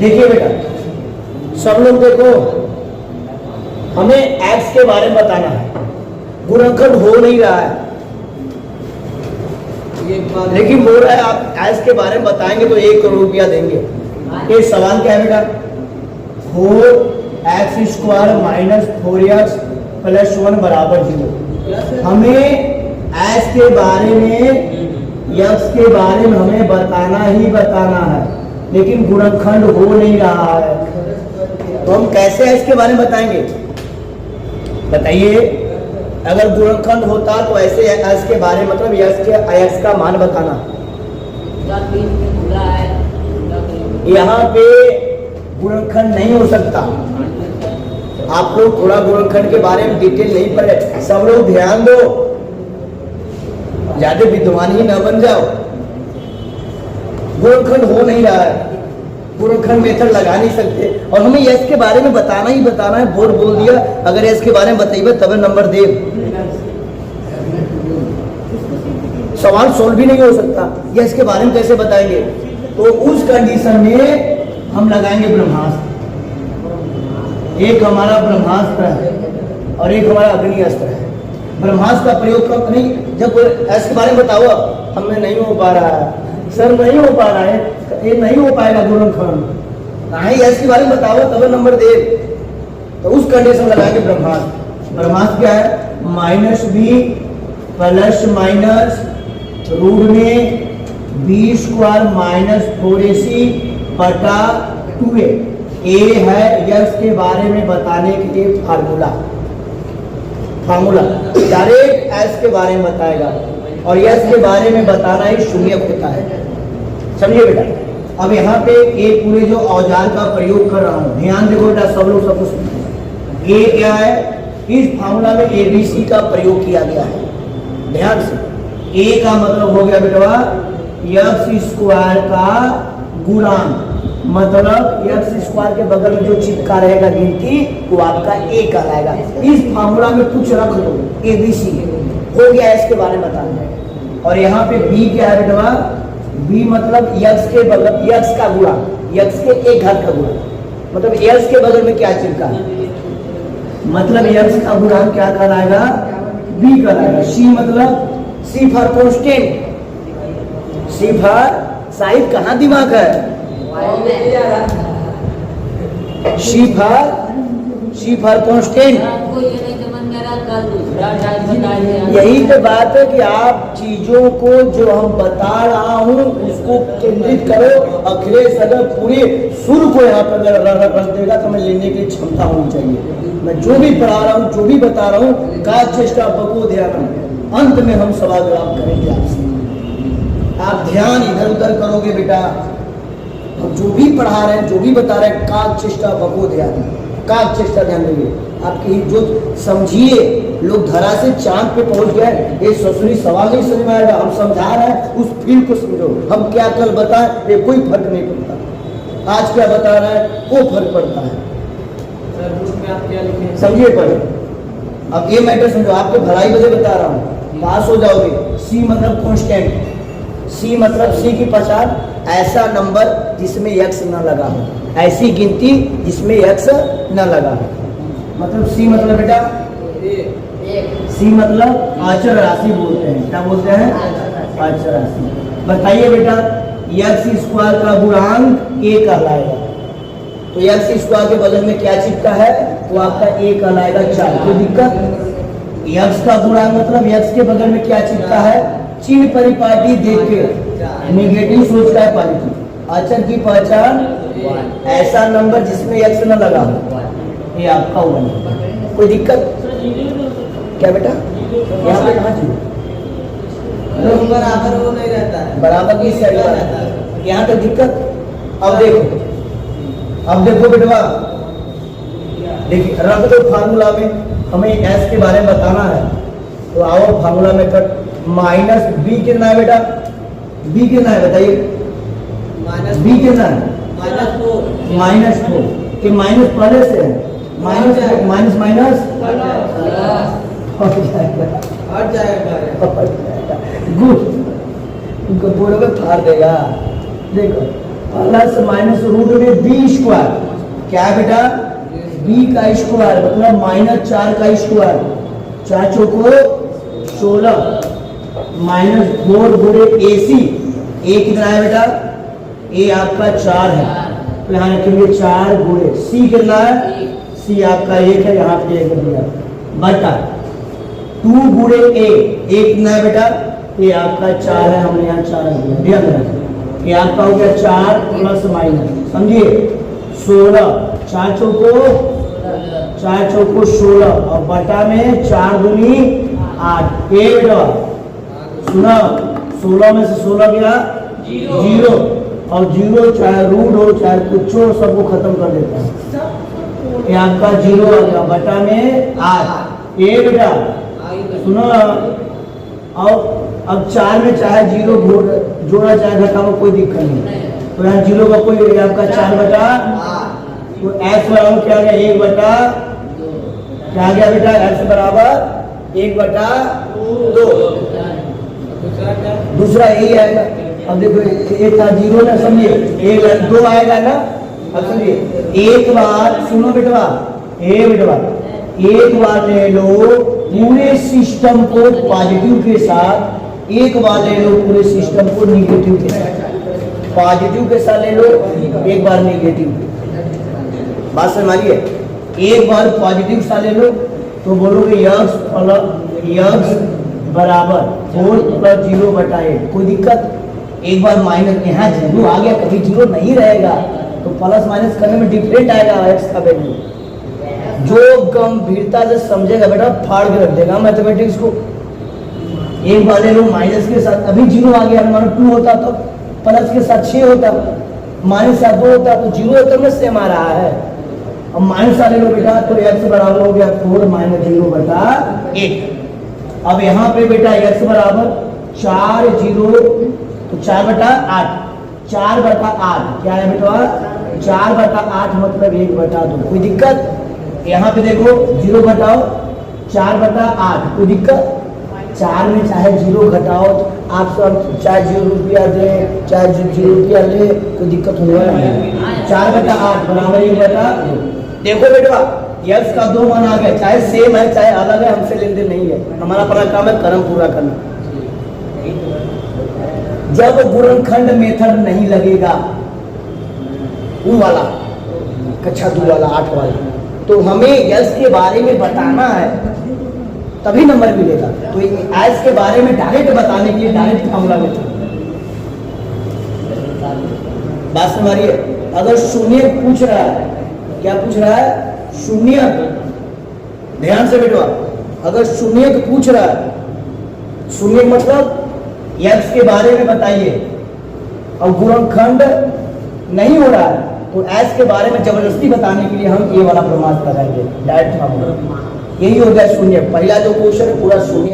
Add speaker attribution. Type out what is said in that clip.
Speaker 1: देखिए बेटा, सब लोग देखो, हमें एक्स के बारे में बताना है, गुणनखंड हो नहीं रहा है, लेकिन बोल रहा है आप एक्स के बारे में बताएंगे तो 1 करोड़ रुपया देंगे। ये सवाल क्या है बेटा? 4x² माइनस 4x प्लस 1 बराबर 0। हमें एक्स के बारे में, यक्स के बारे में हमें बताना ही बताना है, लेकिन गुणनखंड हो नहीं रहा है, तो हम कैसे एक्स के बारे में बताएंगे? बताइए, अगर गुणनखंड होता तो ऐसे एक्स के बारे में, मतलब एक्स का मान बताना। यहाँ पे गुणनखंड नहीं हो सकता। आप लोग थोड़ा गुणनखंड के बारे में डिटेल नहीं पढ़े, सब लोग ध्यान दो, ज्यादा विद्वान ही न बन जाओ। गुणनखंड हो नहीं रहा है, गुणनखंड मेथड लगा नहीं सकते, और हमें यस के बारे में बताना ही बताना है। बोर्ड बोल दिया, अगर यस के बारे में बताइए तब नंबर दे। सवाल सोल्व भी नहीं हो सकता, यस के बारे में कैसे बताएंगे? तो उस कंडीशन में हम लगाएंगे ब्रह्मास्त्र। एक हमारा ब्रह्मास्त्र है और एक हमारा अग्नि अस्त्र है। ब्रह्मास्त्र का प्रयोग कब नहीं, जब यस के बारे में बताओ, हमें नहीं हो पा रहा है सर, नहीं हो पा रहा है, ये नहीं हो पाएगा गुणनखंड, नहीं यस के बारे में बताओ तब नंबर दे। तो उस कंडीशन लगाएंगे ब्रह्मास्त्र। ब्रह्मास्त्र क्या है? -b प्लस माइनस रूट में b² माइनस 4ac बटा 2a। ए है यस के बारे में बताने के लिए फार्मूला डायरेक्ट एस के बारे में बताएगा, और यस के बारे में बताना ही शून्य होता है। समझिए बेटा, अब यहाँ पे ए पूरे जो औजार का प्रयोग कर रहा हूँ, ध्यान देखो बेटा, सब लोग सब कुछ। ए क्या है? इस फार्मूला में एबीसी का प्रयोग किया गया है, ध्यान से। ए का मतलब हो गया बेटा x² का गुणांक, मतलब x² के बगल में जो चिपका रहेगा गिनती, वो आपका ए कहलाएगा। इस फार्मूला में कुछ रख दो, एबीसी हो गया, इसके बारे में बताना। और यहाँ पे बी क्या है बेटा? बी मतलब यक्स के बगल, यक्स का गुणा, यक्स के एक घात का गुणा, मतलब यक्स के बगल में क्या चिपका, मतलब यक्स का गुणा क्या कहलाएगा? बी कहलाएगा। सी मतलब C for constant, C for sahib, कहाँ दिमाग है? C for constant. यही तो बात है कि आप चीजों को जो हम बता रहा हूँ उसको केंद्रित करो। अखिलेश अगर पूरे सुर को यहाँ पर रख देगा तो मैं लेने की क्षमता होनी चाहिए। मैं जो भी पढ़ा रहा हूँ, जो भी बता रहा हूँ, का चेष्टा बको ध्यान, अंत में हम सवाल जवाब करेंगे आपसे। आप ध्यान इधर उधर करोगे बेटा, हम जो भी पढ़ा रहे हैं, जो भी बता रहे हैं, का चेष्टा बको ध्यान, का चेष्टा ध्यान देंगे। आपकी जो समझिए, लोग धरा से चांद पे पहुंच गए, ये ससुरी सवाल नहीं समझ में आएगा। हम समझा रहे हैं, उस फील्ड को समझो। हम क्या कल बताएं, ये कोई फर्क नहीं पड़ता। आज क्या बता रहे हैं, वो फर्क पड़ता है। समझिए पढ़े, अब ये मैटर समझो, आपको भलाई बजे बता रहा हूँ, पास हो जाओगे। सी मतलब कांस्टेंट, सी मतलब सी की पहचान, ऐसा नंबर जिसमें x न लगा हो, ऐसी गिनती जिसमें x न लगा हो। मतलब सी मतलब बेटा, सी मतलब अचर राशि बोलते हैं। क्या बोलते हैं? अचर राशि। बताइए बेटा, x² का गुणांक a कहलाएगा, तो x² के बगल में क्या चिपका है? वो आपका a कहलाएगा 4। कोई दिक्कत? x का गुणांक मतलब x के बगल में क्या चिपका है? चिन्ह परिपाटी देख के नेगेटिव सोच का है पॉजिटिव। अचर की पहचान ऐसा नंबर जिसमें x न लगा हो, ये आपका 1। कोई दिक्कत क्या बेटा? यहाँ पे कहाँ बराबर वो नहीं रहता है, बराबर की साइड रहता है, यहाँ पे दिक्कत। अब देखो बेटवा, देखिए रख दो फार्मूला में, हमें एस के बारे में बताना है, तो आओ फार्मूला में कट। -b कितना है बेटा? b कितना है बताइए? b कितना है? -4 कि माइनस पहले से है, माइनस हट जाएगा। गुड, उनको बोलोगे फाड़ देगा। देखो प्लस माइनस रूट में बी स्क्वायर, क्या है बेटा, बी का स्क्वायर मतलब माइनस 4 का स्क्वायर, 4 चौको 16 माइनस 4 गुणे ए सी, ए कितना है बेटा, ए आपका 4 है, तो यहाँ रखेंगे 4 गुणे सी कितना है, सी आपका 1 है, यहाँ पे 1 दिया बटा 2 गुणे ए, कितना है बेटा, ये आपका 4 है, हमने यहाँ 4 दिया, ध्यान रखना ये आपका हो गया 4 प्लस माइनस, समझिए 16, 4 चौको 16 और बटा में 4 दूनी 8, ए बेटा सुना, 16 में से 16 गया 0 और 0 चाहे रूट हो चाहे कुछ हो सबको खत्म कर देता है, ये आपका 0 आ गया बटा में 8, ए बेटा सुनो, और अब 4 में चाहे 0 जोड़ा चाहे घटाओ कोई दिक्कत नहीं, तो यहाँ 0 का कोई आपका 4 बटा, तो x बराबर क्या आ गया 1 बटा, क्या आ गया बेटा x बराबर 1 बटा 2, दूसरा यही आएगा, अब देखो एक था 0 ना, समझिए 1 2 आएगा ना, अब समझिए एक बार सुनो बेटवा, बेटवा एक बार ले लो पूरे सिस्टम को पॉजिटिव के साथ, एक बार ले लो पूरे सिस्टम को निगेटिव के साथ, पॉजिटिव के साथ ले लो एक बार निगेटिव, बात समझिए, एक बार पॉजिटिव के साथ ले लो तो बोलोगे यक्स बराबर 4 प्लस 0 बटा 8, कोई दिक्कत, एक बार माइनस यहाँ 0 आ गया, कभी 0 नहीं रहेगा तो प्लस माइनस करने में डिफरेंट आएगा एक्स का वैल्यू, जो गंभीरता से समझेगा बेटा फाड़ के रख देगा मैथमेटिक्स को, एक बार ले लो माइनस के साथ, अभी 0 आ गया, हमारा 2 होता तो प्लस के साथ 6 होता, माइनस के साथ 2 होता तो 0 होता में सेम आ रहा है, अब माइनस ले लो बेटा तो x बराबर हो गया 4 माइनस 0 बटा 8, अब यहाँ पे बेटा x बराबर 4 0 तो 4 बटा 8, 4 बटा 8 क्या है बेटा 4 बटा 8 मतलब 1 बटा 2, कोई दिक्कत, यहाँ पे देखो 0 घटाओ 4 बटा 8, कोई दिक्कत, 4 में चाहे 0 घटाओ आप सब चाहे 0 रुपया दे चाहे 0 रुपया ले, कोई दिक्कत होने वाला नहीं, 4 बटा 8 बराबर 1 बटा 2, देखो बेटा यक्स का 2 मान आ गया, चाहे सेम है चाहे अलग है, हमसे लेन देन नहीं है, हमारा अपना काम है कर्म पूरा करना, जब गुणनखंड मेथड नहीं लगेगा वो वाला कक्षा 2 वाला 8 वाला, तो हमें यक्स के बारे में बताना है तभी नंबर मिलेगा, तो एस के बारे में डायरेक्ट बताने के लिए डायरेक्ट फॉर्मूला मेथड, बात समझिए, अगर शून्य पूछ रहा है, क्या पूछ रहा है शून्य, ध्यान से बेटवा, अगर शून्य पूछ रहा है, शून्य मतलब यक्स के बारे में बताइए और गुणनखंड नहीं हो रहा है तो एस के बारे में जबरदस्ती बताने के लिए हम ये वाला प्रमाण लगाएंगे डायरेक्ट फॉर्मूला, यही हो गया शून्य, पहला जो क्वेश्चन है पूरा शून्य